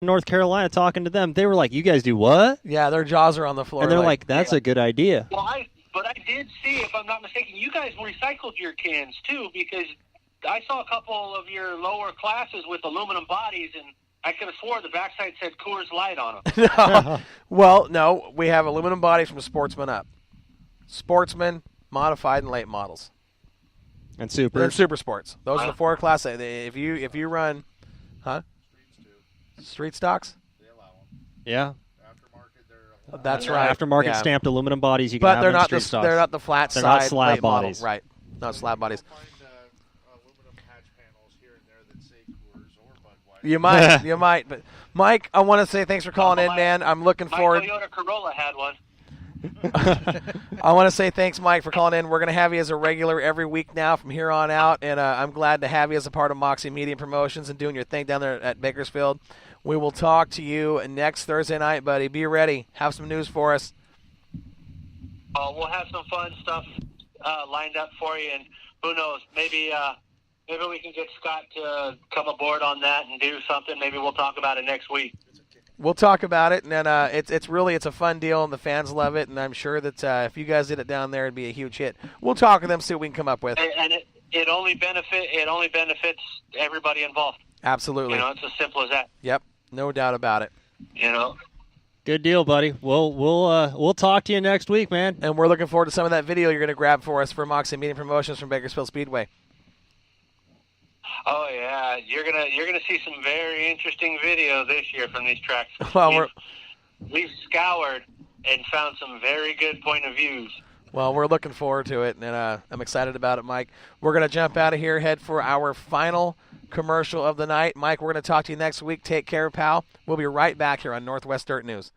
North Carolina talking to them. They were like, "You guys do what?" Yeah, their jaws are on the floor. And they're like, "That's a good idea." Well, but I did see, if I'm not mistaken, you guys recycled your cans too, because I saw a couple of your lower classes with aluminum bodies, and I could have swore the backside said Coors Light on them. No. Well, no, we have aluminum bodies from Sportsman up. Sportsman, Modified, and Late models. And Super. And Super Sports. Those are the four classes. If you run, Street stocks? They allow them. Yeah. Aftermarket, they're That's right. Aftermarket Yeah. stamped aluminum bodies. You can But have they're them in not street stocks. they're not the flat They're side not slab late model. bodies. Right. Not slab bodies. find aluminum hatch panels here and there that say Coors or Budweiser. You might. But Mike, I want to say thanks for calling in, man. I'm looking forward. My Toyota Corolla had one. I want to say thanks, Mike, for calling in. We're going to have you as a regular every week now from here on out, and I'm glad to have you as a part of Moxie Media Promotions and doing your thing down there at Bakersfield. We will talk to you next Thursday night, buddy. Be ready. Have some news for us. We'll have some fun stuff lined up for you, and who knows, maybe we can get Scott to come aboard on that and do something. Maybe we'll talk about it next week. We'll talk about it, and then it's a fun deal, and the fans love it, and I'm sure that if you guys did it down there, it'd be a huge hit. We'll talk to them, see what we can come up with. And it only benefits everybody involved. Absolutely. It's as simple as that. Yep, no doubt about it. Good deal, buddy. We'll talk to you next week, man. And we're looking forward to some of that video you're going to grab for us for Moxie Media Promotions from Bakersfield Speedway. Oh yeah, you're gonna see some very interesting video this year from these tracks. Well, we've scoured and found some very good point of views. Well, we're looking forward to it, and I'm excited about it, Mike. We're going to jump out of here, head for our final commercial of the night. Mike, we're going to talk to you next week. Take care, pal. We'll be right back here on Northwest Dirt News.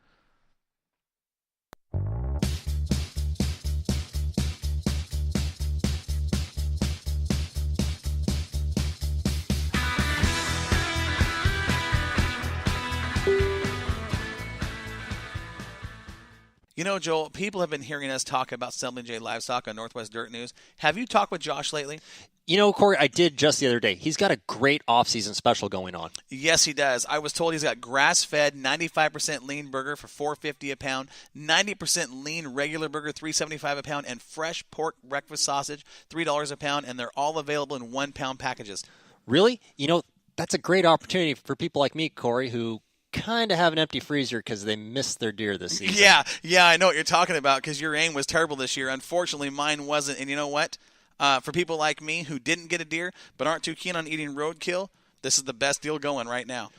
You know, Joel, people have been hearing us talk about Stumbling J Livestock on Northwest Dirt News. Have you talked with Josh lately? You know, Corey, I did just the other day. He's got a great off-season special going on. Yes, he does. I was told he's got grass-fed 95% lean burger for $4.50 a pound, 90% lean regular burger $3.75 a pound, and fresh pork breakfast sausage $3 a pound, and they're all available in 1-pound packages. Really? You know, that's a great opportunity for people like me, Corey, who kind of have an empty freezer because they missed their deer this season. Yeah, I know what you're talking about because your aim was terrible this year. Unfortunately, mine wasn't. And you know what? For people like me who didn't get a deer but aren't too keen on eating roadkill, this is the best deal going right now.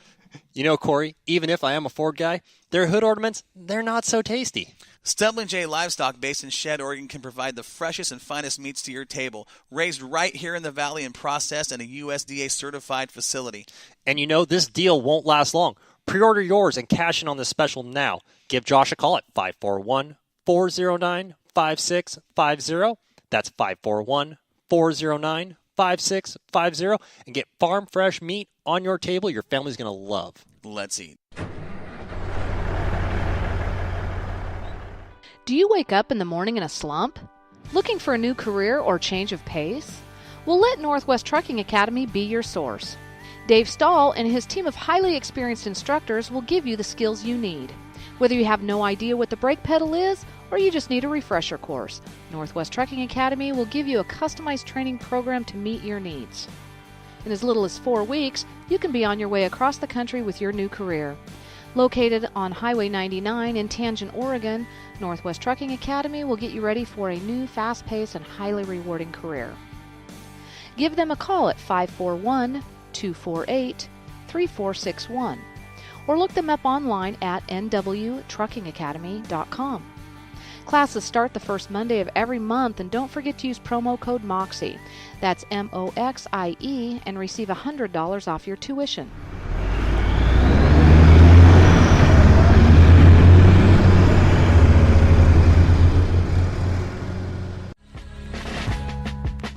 You know, Corey, even if I am a Ford guy, their hood ornaments, they're not so tasty. Stumbling J Livestock, based in Shed, Oregon, can provide the freshest and finest meats to your table, raised right here in the valley and processed in a USDA-certified facility. And you know, this deal won't last long. Pre-order yours and cash in on this special now. Give Josh a call at 541-409-5650. That's 541-409-5650. And get farm fresh meat on your table your family's going to love. Let's eat. Do you wake up in the morning in a slump? Looking for a new career or change of pace? Well, let Northwest Trucking Academy be your source. Dave Stahl and his team of highly experienced instructors will give you the skills you need. Whether you have no idea what the brake pedal is or you just need a refresher course, Northwest Trucking Academy will give you a customized training program to meet your needs. In as little as 4 weeks, you can be on your way across the country with your new career. Located on Highway 99 in Tangent, Oregon, Northwest Trucking Academy will get you ready for a new, fast-paced, and highly rewarding career. Give them a call at 541-248-3461 or look them up online at nwtruckingacademy.com. Classes start the first Monday of every month, and don't forget to use promo code MOXIE. That's MOXIE, and receive $100 off your tuition.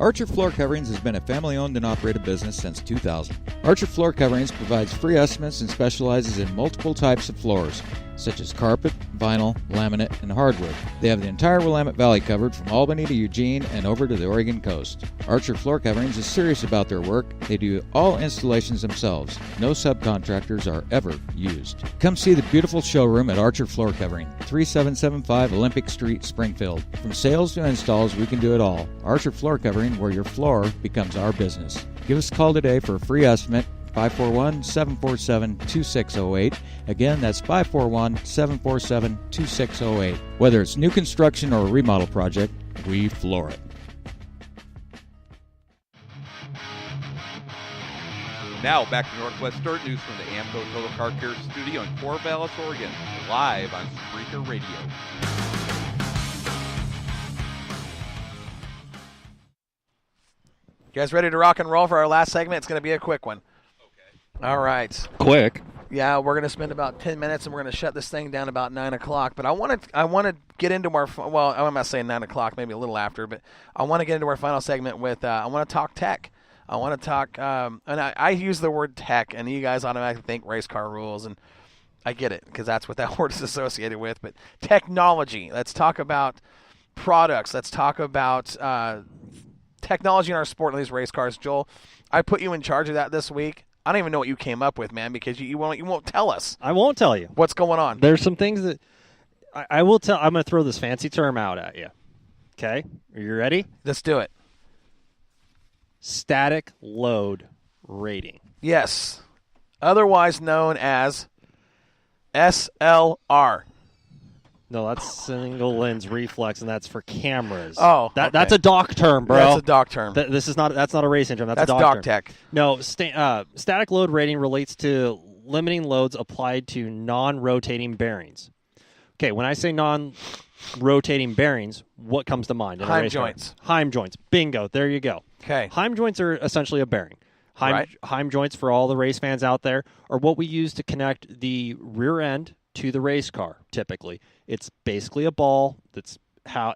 Archer Floor Coverings has been a family-owned and operated business since 2000. Archer Floor Coverings provides free estimates and specializes in multiple types of floors, such as carpet, vinyl, laminate, and hardwood. They have the entire Willamette Valley covered from Albany to Eugene and over to the Oregon coast. Archer Floor Coverings is serious about their work. They do all installations themselves. No subcontractors are ever used. Come see the beautiful showroom at Archer Floor Covering, 3775 Olympic Street, Springfield. From sales to installs, we can do it all. Archer Floor Covering, where your floor becomes our business. Give us a call today for a free estimate. 541-747-2608. Again, that's 541-747-2608. Whether it's new construction or a remodel project, we floor it. Now back to Northwest Dirt News from the AMCO Total Car Care Studio in Corvallis, Oregon, live on Spreaker Radio. You guys ready to rock and roll for our last segment? It's going to be a quick one. All right. Quick. Yeah, we're going to spend about 10 minutes, and we're going to shut this thing down about 9 o'clock. But I want to get into our – well, I'm not saying 9 o'clock, maybe a little after. But I want to get into our final segment with I want to talk tech. I want to talk and I use the word tech, and you guys automatically think race car rules. And I get it because that's what that word is associated with. But technology. Let's talk about products. Let's talk about technology in our sport and these race cars. Joel, I put you in charge of that this week. I don't even know what you came up with, man, because you won't tell us. I won't tell you. What's going on? There's some things that I will tell. I'm going to throw this fancy term out at you. Okay? Are you ready? Let's do it. Static load rating. Yes. Otherwise known as SLR. No, that's single lens reflex, and that's for cameras. Oh, that's a doc term, bro. That's a doc term. That's not a racing term. That's a doc doc term. tech. No, static load rating relates to limiting loads applied to non-rotating bearings. Okay, when I say non-rotating bearings, what comes to mind? Heim joints. Heim joints. Bingo. There you go. Okay. Heim joints are essentially a bearing. Heim joints, for all the race fans out there, are what we use to connect the rear end to the race car, typically. It's basically a ball that's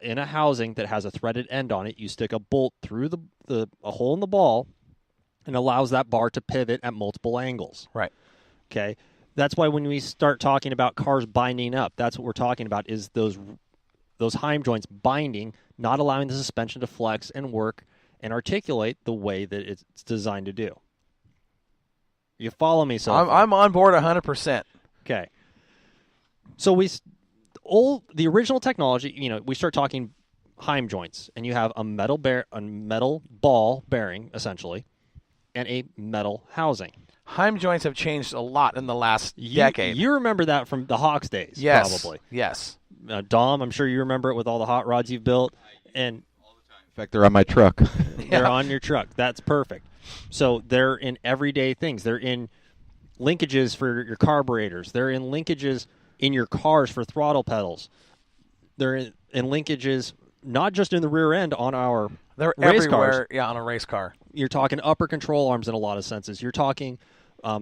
in a housing that has a threaded end on it. You stick a bolt through a hole in the ball and allows that bar to pivot at multiple angles. Right. Okay? That's why when we start talking about cars binding up, that's what we're talking about, is those Heim joints binding, not allowing the suspension to flex and work and articulate the way that it's designed to do. You follow me so far? I'm on board 100%. Okay. So the original technology, we start talking Heim joints, and you have a metal ball bearing, essentially, and a metal housing. Heim joints have changed a lot in the last decade. You remember that from the Hawks days, yes, probably. Yes. Dom, I'm sure you remember it with all the hot rods you've built. And all the time. In fact, they're on my truck. They're on your truck. That's perfect. So they're in everyday things. They're in linkages for your carburetors. They're in linkages in your cars for throttle pedals. They're in linkages not just in the rear end on our They're race everywhere, cars. yeah, on a race car. You're talking upper control arms in a lot of senses. You're talking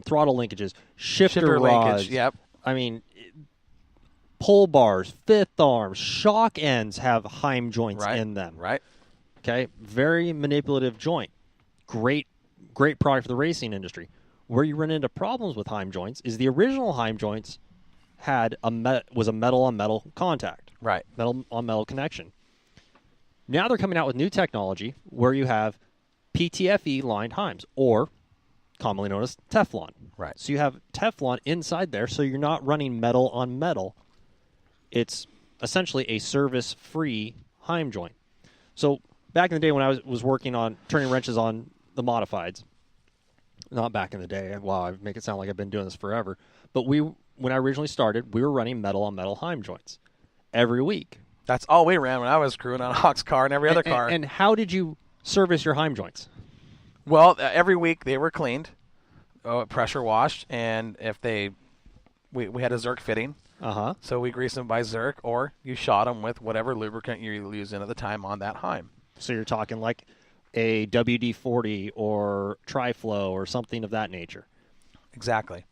throttle linkages, shifter rods. Linkage, yep. I mean, pull bars, fifth arms, shock ends have Heim joints in them. Right. Okay, very manipulative joint. Great product for the racing industry. Where you run into problems with Heim joints is the original Heim joints was a metal on metal contact. Right. Metal on metal connection. Now they're coming out with new technology where you have PTFE lined Heims, or commonly known as Teflon. Right. So you have Teflon inside there, so you're not running metal on metal. It's essentially a service-free Heim joint. So back in the day when I was working on turning wrenches on the modifieds, not back in the day, wow, I make it sound like I've been doing this forever, but when I originally started, we were running metal on metal Heim joints every week. That's all we ran when I was crewing on a Hawks car and every other car. And how did you service your Heim joints? Well, every week they were cleaned, pressure washed, and if we had a Zerk fitting, so we greased them by Zerk, or you shot them with whatever lubricant you're using at the time on that Heim. So you're talking like a WD-40 or Tri-Flow or something of that nature. Exactly.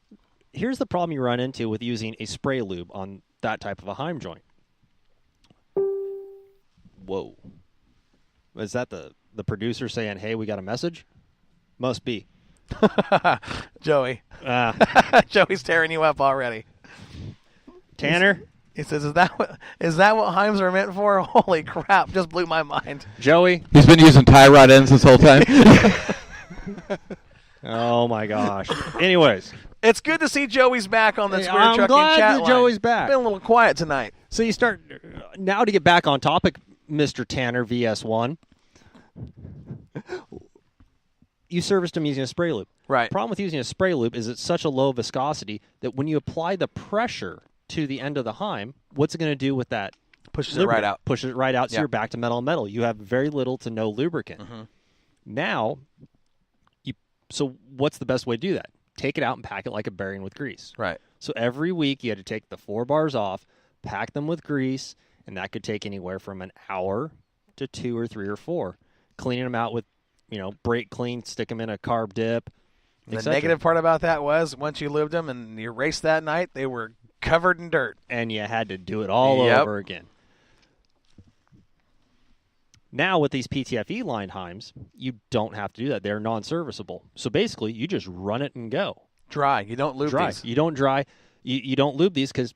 Here's the problem you run into with using a spray lube on that type of a Heim joint. Whoa. Is that the the producer saying, "Hey, we got a message"? Must be. Joey. Joey's tearing you up already. Tanner? He says, is that what Heims are meant for? Holy crap, just blew my mind. Joey? He's been using tie rod ends this whole time. Oh, my gosh. Anyways. It's good to see Joey's back on the Spirit I'm Trucking glad chat that line. Joey's back. Been a little quiet tonight. So you start, now to get back on topic, Mr. Tanner VS1, you serviced them using a spray loop. Right. The problem with using a spray loop is it's such a low viscosity that when you apply the pressure to the end of the Heim, what's it going to do with that? Pushes it right out. Pushes it right out, so Yeah. you're back to metal on metal. You have very little to no lubricant. Now, so what's the best way to do that? Take it out and pack it like a bearing with grease. Right. So every week you had to take the 4 bars off, pack them with grease, and that could take anywhere from an hour to 2 or 3 or 4. Cleaning them out with, brake clean, stick them in a carb dip. The etc. negative part about that was once you lubed them and you raced that night, they were covered in dirt. And you had to do it all over again. Now with these PTFE line Heims, you don't have to do that. They're non-serviceable. So basically, you just run it and go. Dry. You don't lube these. You don't dry. You don't lube these because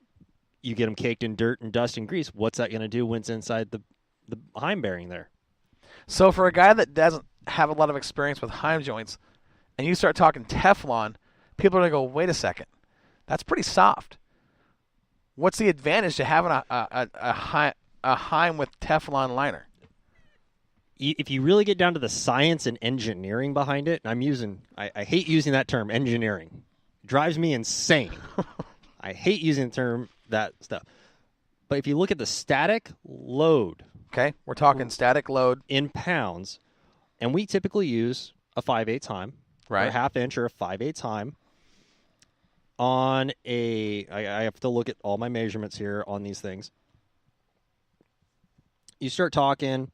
you get them caked in dirt and dust and grease. What's that going to do when it's inside the Heim bearing there? So for a guy that doesn't have a lot of experience with Heim joints, and you start talking Teflon, people are going to go, wait a second. That's pretty soft. What's the advantage to having a Heim with Teflon liner? If you really get down to the science and engineering behind it, and I hate using that term, engineering. It drives me insane. I hate using the term, that stuff. But if you look at the static load. Okay, we're talking static load. In pounds, and we typically use a 5/8 Heim. Right. Or a 1/2 inch or a 5/8 Heim. On I have to look at all my measurements here on these things. You start talking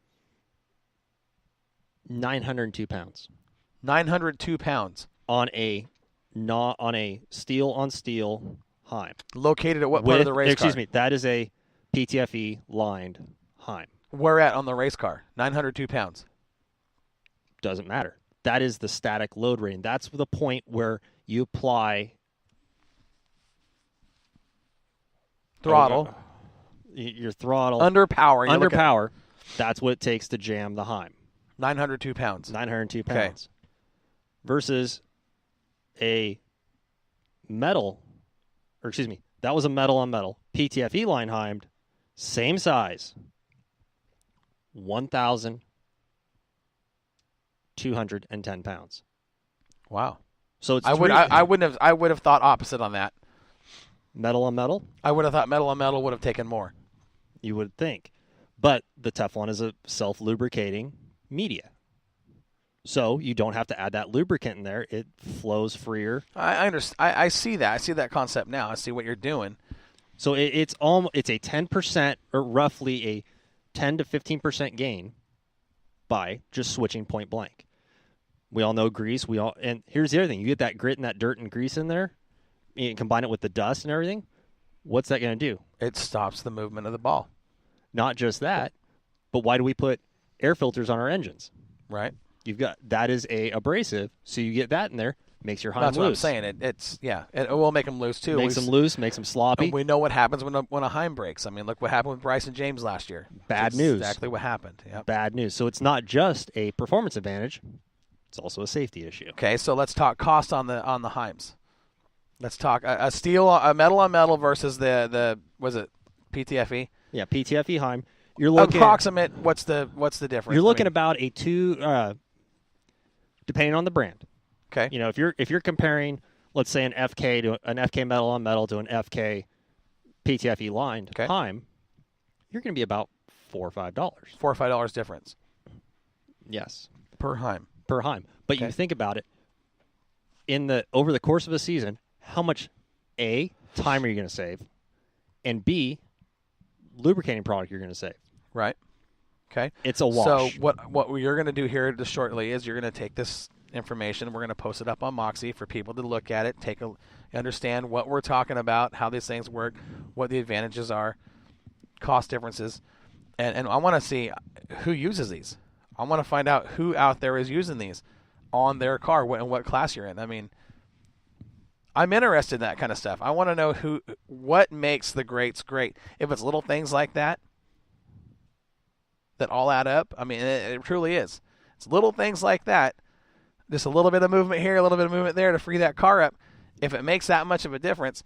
902 pounds. 902 pounds. On a steel on steel Heim. Located at what part of the race car? Excuse me, that is a PTFE lined Heim. Where at on the race car? 902 pounds. Doesn't matter. That is the static load rating. That's the point where you apply throttle. Your throttle. Under power. Under power. That's what it takes to jam the Heim. 902 pounds. 902 pounds. Okay. Versus a metal, that was a metal on metal. PTFE line Heimed, same size. 1,210 pounds. Wow. So it's I would have thought opposite on that. Metal on metal? I would have thought metal on metal would have taken more. You would think. But the Teflon is a self-lubricating media. So you don't have to add that lubricant in there. It flows freer. I understand. I see that. I see that concept now. I see what you're doing. So it's a 10% or roughly a 10 to 15% gain by just switching point blank. We all know grease. And here's the other thing. You get that grit and that dirt and grease in there, you combine it with the dust and everything, what's that going to do? It stops the movement of the ball. Not just that, but why do we put air filters on our engines? Right. That is a abrasive, so you get that in there, makes your Heim That's loose. what I'm saying. It will make them loose too. Makes them loose, makes them sloppy. We know what happens when a Heim breaks. I mean, look what happened with Bryson James last year. Bad news. Exactly what happened. Yep. Bad news. So it's not just a performance advantage; it's also a safety issue. Okay, so let's talk cost on the Heims. Let's talk a metal on metal versus the was it PTFE? Yeah, PTFE Heim. You're looking approximate. What's the difference? You're looking about a 2, depending on the brand. Okay. If you're comparing, let's say an FK metal on metal to an FK PTFE lined Heim, you're going to be about $4 or $5. $4 or $5 difference. Yes. Per Heim. But you think about it, over the course of a season, how much A, time are you going to save, and B, lubricating product you're going to save. Right. Okay. It's a wash. So what you're going to do here just shortly is you're going to take this information, we're going to post it up on Moxie for people to look at it, understand what we're talking about, how these things work, what the advantages are, cost differences, and I want to see who uses these. I want to find out who out there is using these on their car and what class you're in. I mean, I'm interested in that kind of stuff. I want to know what makes the greats great. If it's little things like that all add up, I mean, it truly is. It's little things like that, just a little bit of movement here, a little bit of movement there to free that car up. If it makes that much of a difference,